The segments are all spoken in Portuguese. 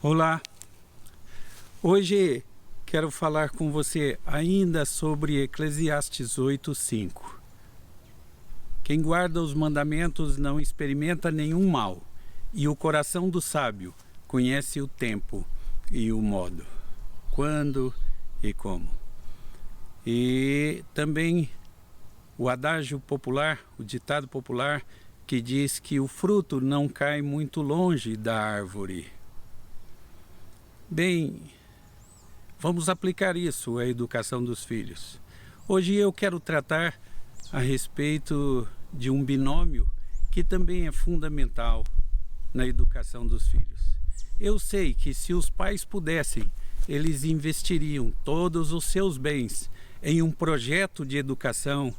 Olá, hoje quero falar com você ainda sobre Eclesiastes 8:5. Quem guarda os mandamentos não experimenta nenhum mal, e o coração do sábio conhece o tempo e o modo, quando e como. E também o adágio popular, o ditado popular, que diz que o fruto não cai muito longe da árvore. Bem, vamos aplicar isso à educação dos filhos. Hoje eu quero tratar a respeito de um binômio que também é fundamental na educação dos filhos. Eu sei que se os pais pudessem, eles investiriam todos os seus bens em um projeto de educação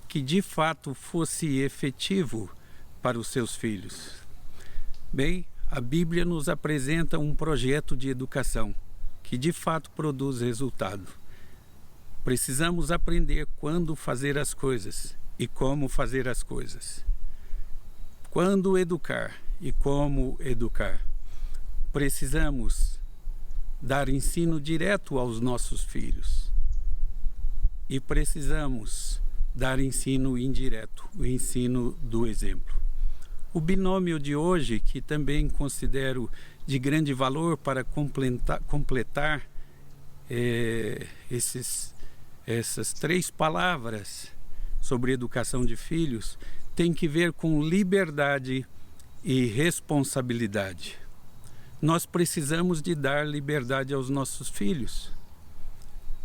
que de fato fosse efetivo para os seus filhos. Bem, a Bíblia nos apresenta um projeto de educação que de fato produz resultado. Precisamos aprender quando fazer as coisas e como fazer as coisas. Quando educar e como educar. Precisamos dar ensino direto aos nossos filhos. E precisamos dar ensino indireto, o ensino do exemplo. O binômio de hoje, que também considero de grande valor para completar essas três palavras sobre educação de filhos, tem que ver com liberdade e responsabilidade. Nós precisamos de dar liberdade aos nossos filhos,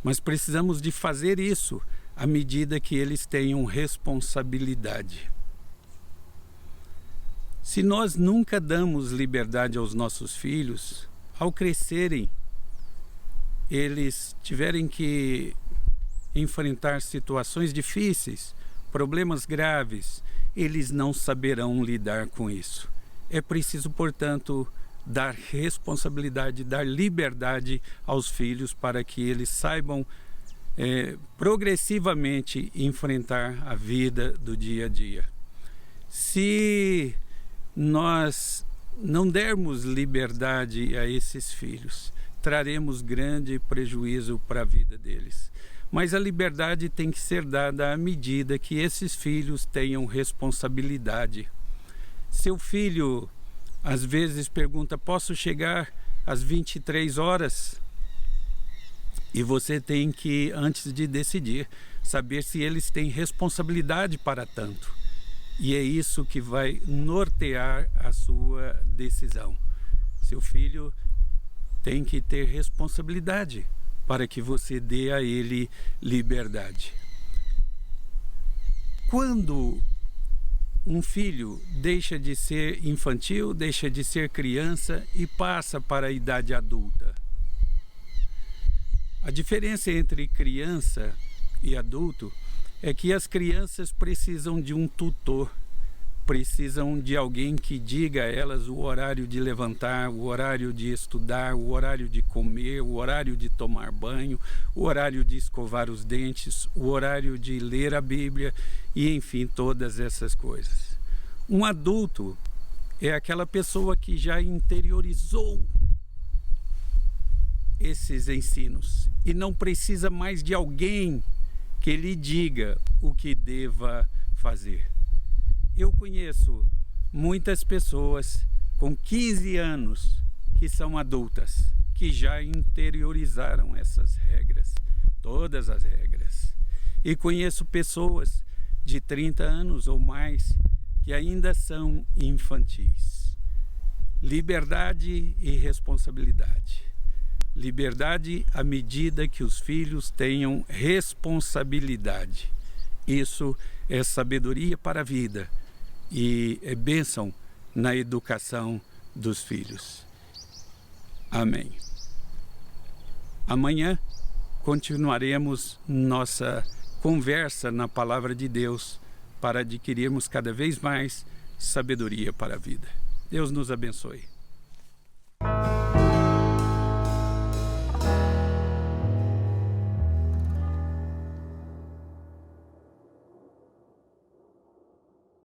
mas precisamos de fazer isso à medida que eles tenham responsabilidade. Se nós nunca damos liberdade aos nossos filhos, ao crescerem, eles tiverem que enfrentar situações difíceis, problemas graves, eles não saberão lidar com isso. É preciso, portanto, dar responsabilidade, dar liberdade aos filhos para que eles saibam progressivamente enfrentar a vida do dia a dia. Se nós não dermos liberdade a esses filhos, traremos grande prejuízo para a vida deles. Mas a liberdade tem que ser dada à medida que esses filhos tenham responsabilidade. Seu filho, às vezes, pergunta: posso chegar às 23 horas? E você tem que, antes de decidir, saber se eles têm responsabilidade para tanto. E é isso que vai nortear a sua decisão. Seu filho tem que ter responsabilidade para que você dê a ele liberdade. Quando um filho deixa de ser infantil, deixa de ser criança e passa para a idade adulta? A diferença entre criança e adulto é que as crianças precisam de um tutor, precisam de alguém que diga a elas o horário de levantar, o horário de estudar, o horário de comer, o horário de tomar banho, o horário de escovar os dentes, o horário de ler a Bíblia e, enfim, todas essas coisas. Um adulto é aquela pessoa que já interiorizou esses ensinos e não precisa mais de alguém que lhe diga o que deva fazer. Eu conheço muitas pessoas com 15 anos que são adultas, que já interiorizaram essas regras, todas as regras. E conheço pessoas de 30 anos ou mais que ainda são infantis. Liberdade e responsabilidade. Liberdade à medida que os filhos tenham responsabilidade. Isso é sabedoria para a vida e é bênção na educação dos filhos. Amém. Amanhã continuaremos nossa conversa na Palavra de Deus para adquirirmos cada vez mais sabedoria para a vida. Deus nos abençoe.